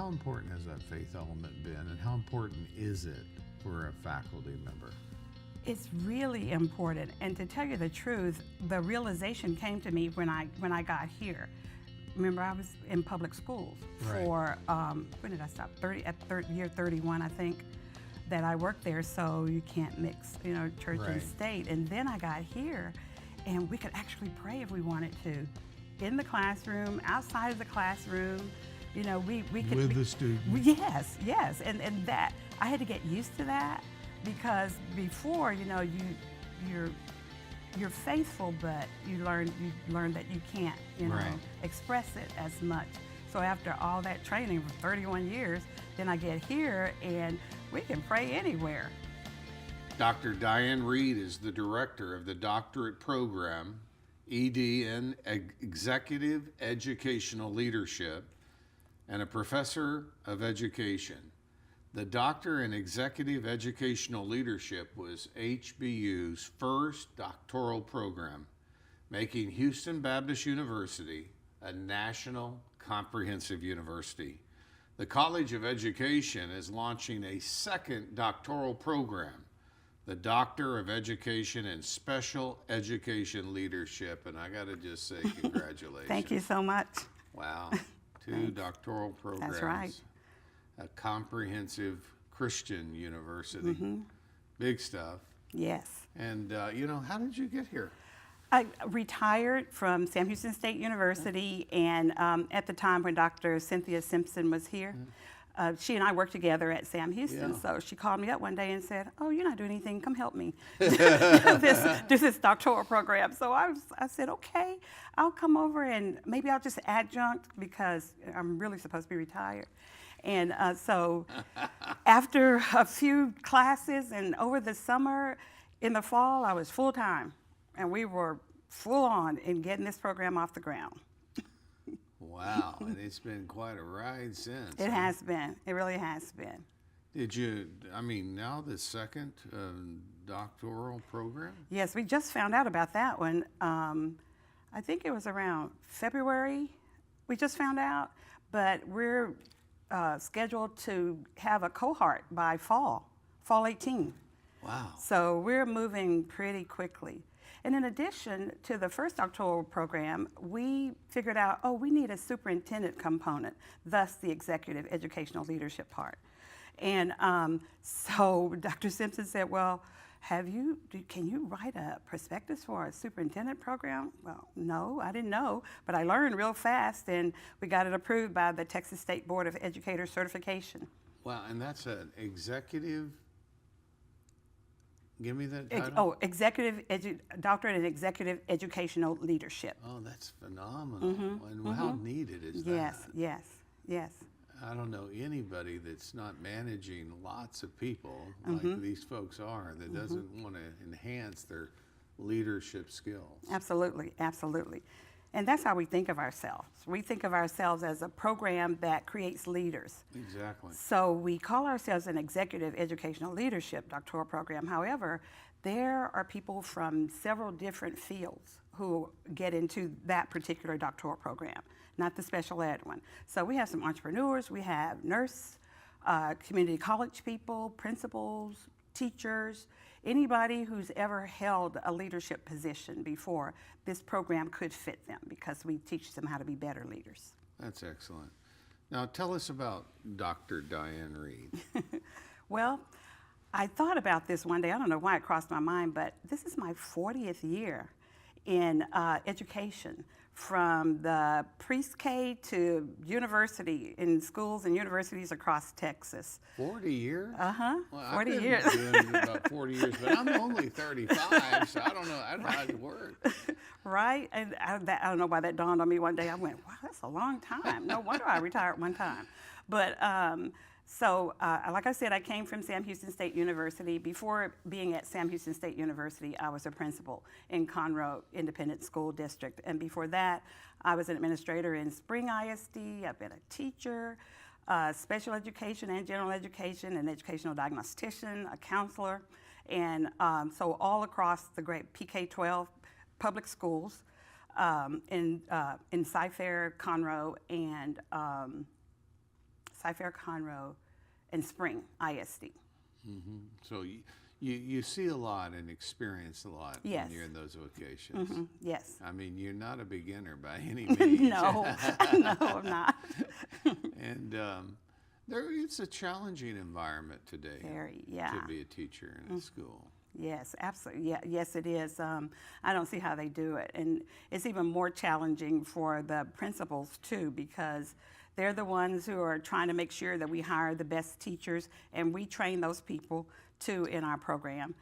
how important has that faith element been, and how important is it for a faculty member? It's really important, and to tell you the truth, the realization came to me when I got here. Remember, I was in public schools for, when did I stop? Year 31, I think, that I worked there, so you can't mix, church and state. And then I got here, and we could actually pray if we wanted to. In the classroom, outside of the classroom, we could— With the students? Yes, and that, I had to get used to that, because before, you're faithful, but you learn that you can't, express it as much. So after all that training for 31 years, then I get here and we can pray anywhere. Dr. Dianne Reed is the director of the doctorate program, ED in Executive Educational Leadership, and a professor of education. The Doctor in Executive Educational Leadership was HBU's first doctoral program, making Houston Baptist University a national comprehensive university. The College of Education is launching a second doctoral program, the Doctor of Education in Special Education Leadership, and I gotta just say congratulations. Thank you so much. Wow, 2 doctoral programs. That's right. A comprehensive Christian university. Big stuff. Yes. And how did you get here? I retired from Sam Houston State University, and at the time when Dr. Cynthia Simpson was here, she and I worked together at Sam Houston. So she called me up one day and said, "Oh, you're not doing anything. Come help me do this doctoral program." So I said, "Okay, I'll come over, and maybe I'll just adjunct because I'm really supposed to be retired." And so after a few classes and over the summer, in the fall, I was full-time, and we were full on in getting this program off the ground. Wow, and it's been quite a ride since. It has been. It really has been. Did you, now the second doctoral program? Yes, we just found out about that one. I think it was around February we just found out, but we're scheduled to have a cohort by fall 18. Wow. So we're moving pretty quickly. And in addition to the first doctoral program, we figured out, we need a superintendent component, thus the executive educational leadership part. And so Dr. Simpson said, well, can you write a prospectus for a superintendent program? Well, no, I didn't know, but I learned real fast, and we got it approved by the Texas State Board of Educators Certification. Wow, and that's an executive, give me that title. Doctorate in Executive Educational Leadership. Oh, that's phenomenal. And how needed is that? Yes. I don't know anybody that's not managing lots of people like these folks are that doesn't want to enhance their leadership skills. Absolutely. And that's how we think of ourselves. We think of ourselves as a program that creates leaders. Exactly. So we call ourselves an executive educational leadership doctoral program. However, there are people from several different fields who get into that particular doctoral program, not the special ed one. So we have some entrepreneurs, we have nurse, community college people, principals, teachers, anybody who's ever held a leadership position before. This program could fit them because we teach them how to be better leaders. That's excellent. Now tell us about Dr. Dianne Reed. Well, I thought about this one day. I don't know why it crossed my mind, but this is my 40th year in education, from the pre-K to university, in schools and universities across Texas. 40 years? Well, 40 years. I've been doing about 40 years, but I'm only 35, so I don't know how it works. Right? And I don't know why that dawned on me one day. I went, wow, that's a long time. No wonder I retired one time. But so, like I said, I came from Sam Houston State University. Before being at Sam Houston State University, I was a principal in Conroe Independent School District. And before that, I was an administrator in Spring ISD. I've been a teacher, special education and general education, an educational diagnostician, a counselor. And so all across the great PK-12 public schools in Cy-Fair, Conroe, and Cy-Fair Conroe, and Spring ISD. So you see a lot and experience a lot Yes. when you're in those locations. Yes. I mean, you're not a beginner by any means. No, no, I'm not. And it's a challenging environment today Very, yeah. to be a teacher in a school. Yes, absolutely. Yeah, yes, it is. I don't see how they do it. And it's even more challenging for the principals, too, because they're the ones who are trying to make sure that we hire the best teachers, and we train those people, too, in our program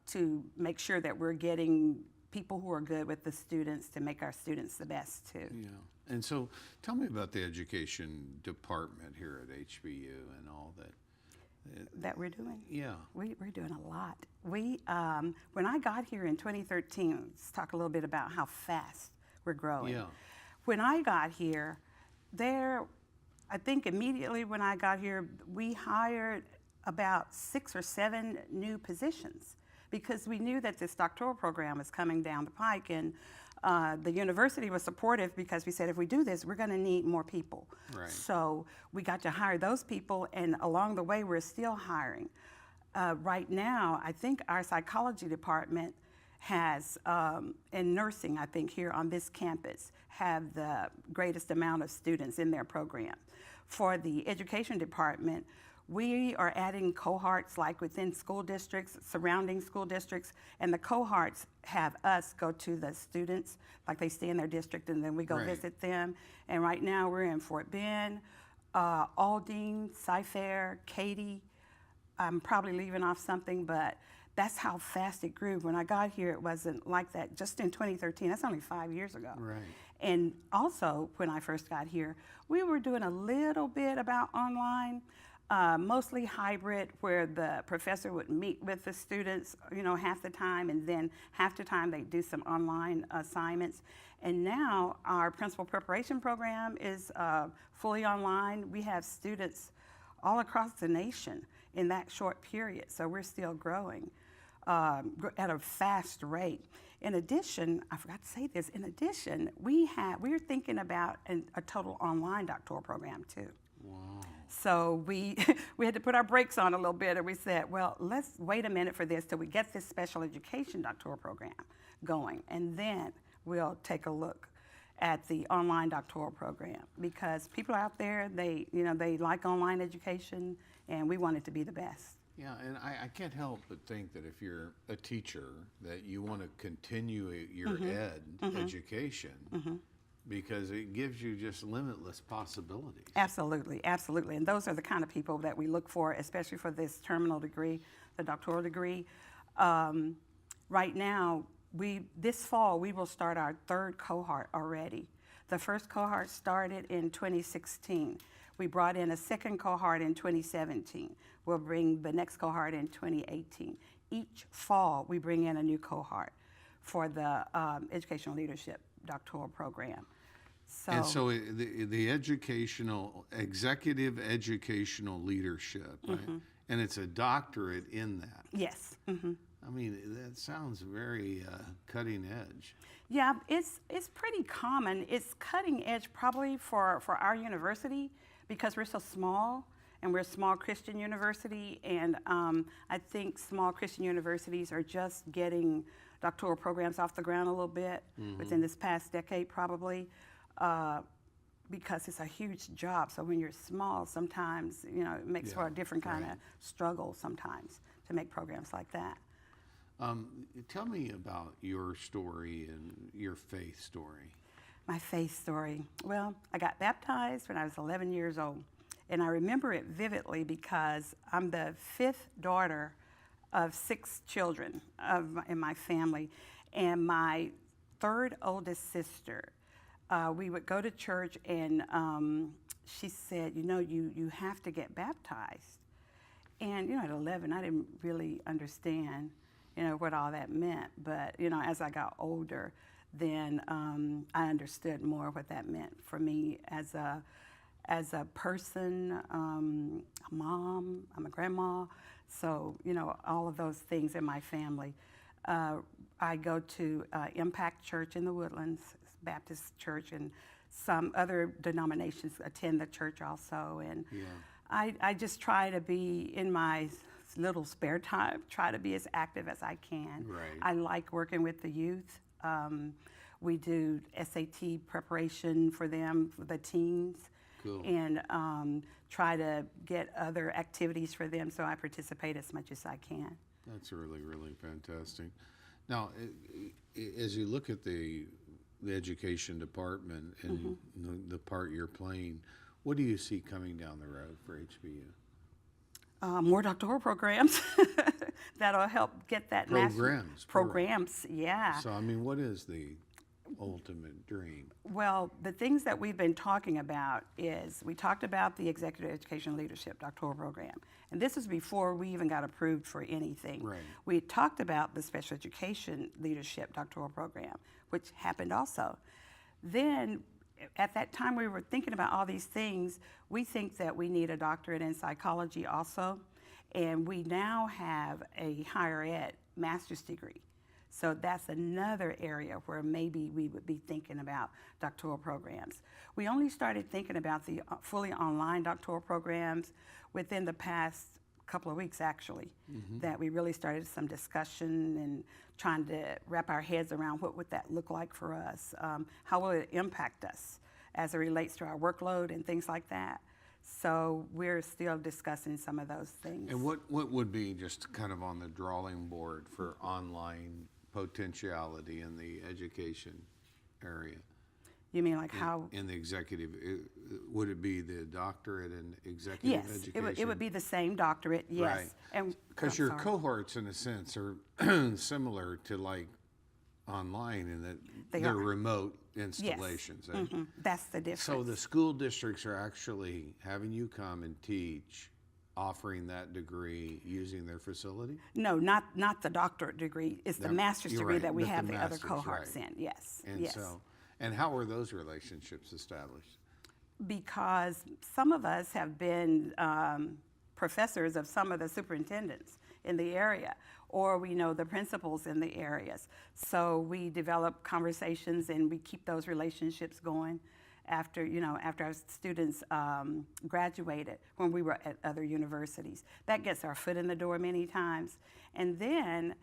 to make sure that we're getting people who are good with the students to make our students the best, too. Yeah. And so tell me about the education department here at HBU and all that. That we're doing? Yeah. We're doing a lot. When I got here in 2013, let's talk a little bit about how fast we're growing. Yeah. When I got here, I think immediately when I got here, we hired about 6 or 7 new positions because we knew that this doctoral program was coming down the pike, and the university was supportive because we said, if we do this, we're going to need more people. Right. So we got to hire those people, and along the way, we're still hiring. Right now, I think our psychology department has, and nursing, I think, here on this campus, have the greatest amount of students in their program. For the education department, we are adding cohorts like within school districts, surrounding school districts, and the cohorts have us go to the students, like they stay in their district, and then we go Right. visit them. And right now we're in Fort Bend, Aldine, Cy-Fair, Katy. I'm probably leaving off something, but that's how fast it grew. When I got here, it wasn't like that. Just in 2013, that's only 5 years ago. Right. And also, when I first got here, we were doing a little bit about online, mostly hybrid, where the professor would meet with the students, half the time, and then half the time they do some online assignments. And now our principal preparation program is fully online. We have students all across the nation in that short period, so we're still growing at a fast rate. In addition, I forgot to say this, in addition, we're thinking about a total online doctoral program too. Wow. So we had to put our brakes on a little bit, and we said, well, let's wait a minute for this till we get this special education doctoral program going, and then we'll take a look at the online doctoral program, because people out there, they like online education, and we want it to be the best. Yeah, and I can't help but think that if you're a teacher, that you want to continue your education, because it gives you just limitless possibilities. Absolutely, absolutely. And those are the kind of people that we look for, especially for this terminal degree, the doctoral degree. Right now, this fall, we will start our 3rd cohort already. The first cohort started in 2016. We brought in a 2nd cohort in 2017. We'll bring the next cohort in 2018. Each fall, we bring in a new cohort for the educational leadership doctoral program. And so the executive educational leadership, right? And it's a doctorate in that. Yes. I mean, that sounds very cutting edge. Yeah, it's pretty common. It's cutting edge probably for our university because we're so small, and we're a small Christian university, and I think small Christian universities are just getting doctoral programs off the ground a little bit within this past decade probably, because it's a huge job. So when you're small, sometimes it makes for a different kind of struggle sometimes to make programs like that. Tell me about your story and your faith story. My faith story. Well, I got baptized when I was 11 years old, and I remember it vividly because I'm the 5th daughter of 6 children in my family, and my 3rd oldest sister. We would go to church, and she said, you have to get baptized. And at 11, I didn't really understand what all that meant. But, as I got older, then I understood more what that meant for me as a person, a mom, I'm a grandma. So, all of those things in my family. I go to Impact Church in the Woodlands, Baptist Church, and some other denominations attend the church also. And Yeah. I just try to be in my little spare time, try to be as active as I can. Right. I like working with the youth. We do SAT preparation for them, for the teens, Cool. and try to get other activities for them, so I participate as much as I can. That's really, really fantastic. Now, as you look at the education department and the part you're playing, what do you see coming down the road for HBU? More doctoral programs that'll help get that programs, yeah. So, I mean, what is the ultimate dream? Well, the things that we've been talking about is we talked about the Executive Education Leadership Doctoral Program. And this is before we even got approved for anything. Right. We talked about the Special Education Leadership Doctoral Program, which happened also. Then, at that time we were thinking about all these things, we think that we need a doctorate in psychology also. And we now have a higher ed master's degree. So that's another area where maybe we would be thinking about doctoral programs. We only started thinking about the fully online doctoral programs within the past couple of weeks, actually, that we really started some discussion and trying to wrap our heads around what would that look like for us, how will it impact us as it relates to our workload and things like that. So we're still discussing some of those things. And what would be just kind of on the drawing board for online potentiality in the education area? You mean like how? In the executive, would it be the doctorate in executive education? Yes, it would be the same doctorate, yes. Right. And because your cohorts, in a sense, are similar to like online in that they're remote installations. Yes. That's the difference. So the school districts are actually having you come and teach, offering that degree using their facility? No, not the doctorate degree. It's the master's degree that we have the other master's, cohorts right. in. Yes. And yes. And how are those relationships established? Because some of us have been professors of some of the superintendents in the area, or we know the principals in the areas. So we develop conversations and we keep those relationships going after our students graduated when we were at other universities. That gets our foot in the door many times. And then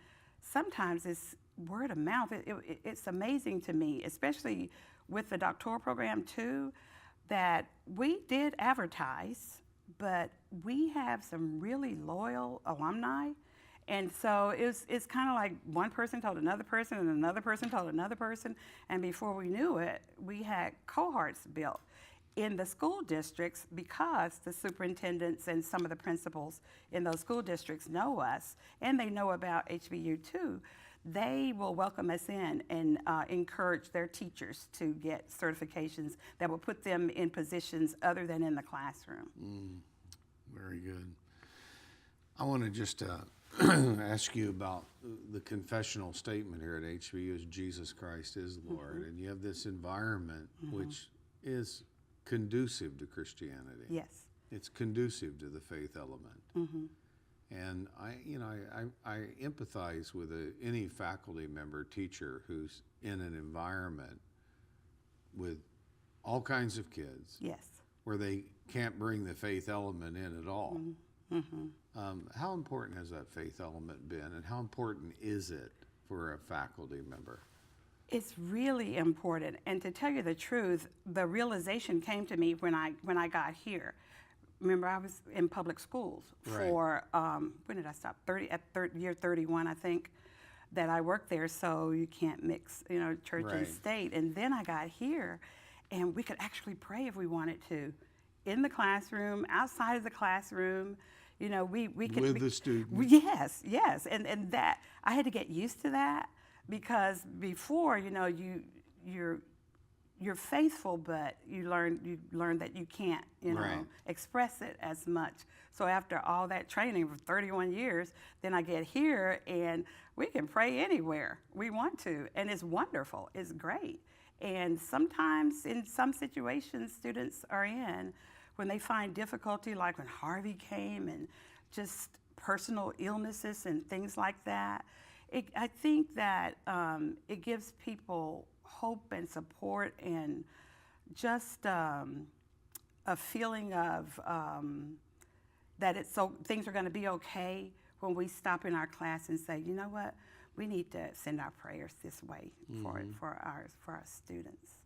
sometimes it's word of mouth. It's amazing to me, especially with the doctoral program too, that we did advertise, but we have some really loyal alumni. And so it's kind of like one person told another person and another person told another person. And before we knew it, we had cohorts built in the school districts because the superintendents and some of the principals in those school districts know us and they know about HBU too. They will welcome us in and encourage their teachers to get certifications that will put them in positions other than in the classroom. Very good. I want to just ask you about the confessional statement here at HBU is Jesus Christ is Lord. And you have this environment which is conducive to Christianity. Yes. It's conducive to the faith element. And I empathize with any faculty member, teacher who's in an environment with all kinds of kids. Yes. Where they can't bring the faith element in at all. How important has that faith element been, and how important is it for a faculty member? It's really important, and to tell you the truth, the realization came to me when I got here. Remember, I was in public schools for when did I stop? Year 31, I think, that I worked there. So you can't mix, church and state. And then I got here, and we could actually pray if we wanted to, in the classroom, outside of the classroom. We could with the students. Yes, and that I had to get used to that because before, you're faithful, but you learn that you can't, express it as much. So after all that training for 31 years, then I get here and we can pray anywhere we want to, and it's wonderful. It's great. And sometimes in some situations students are in, when they find difficulty, like when Harvey came and just personal illnesses and things like that, I think that it gives people hope and support and just a feeling of that things are going to be okay when we stop in our class and say, you know what, we need to send our prayers this way for our students.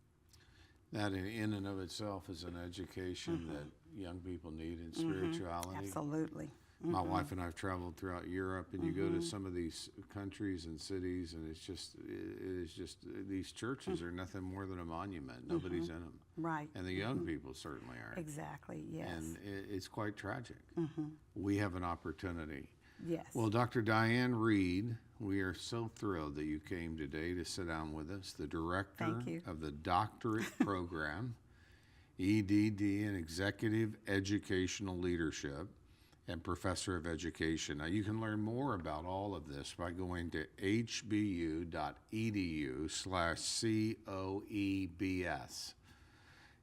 That in and of itself is an education that young people need in spirituality. Absolutely. My wife and I have traveled throughout Europe, and you go to some of these countries and cities, and it is just these churches are nothing more than a monument. Nobody's in them, Right. and the young people certainly aren't. Exactly. Yes. And it's quite tragic. We have an opportunity. Yes. Well, Dr. Dianne Reed, we are so thrilled that you came today to sit down with us, the director Thank you. of the doctorate program, EDD in Executive Educational Leadership, and professor of education. Now, you can learn more about all of this by going to HBU.edu/COEBS.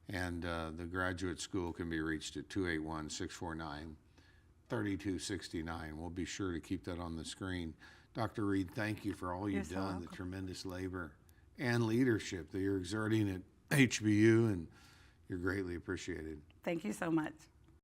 And the graduate school can be reached at 281-649-3269. We'll be sure to keep that on the screen. Dr. Reed, thank you for all you've You're so done, welcome. the tremendous labor and leadership that you're exerting at HBU, and you're greatly appreciated. Thank you so much.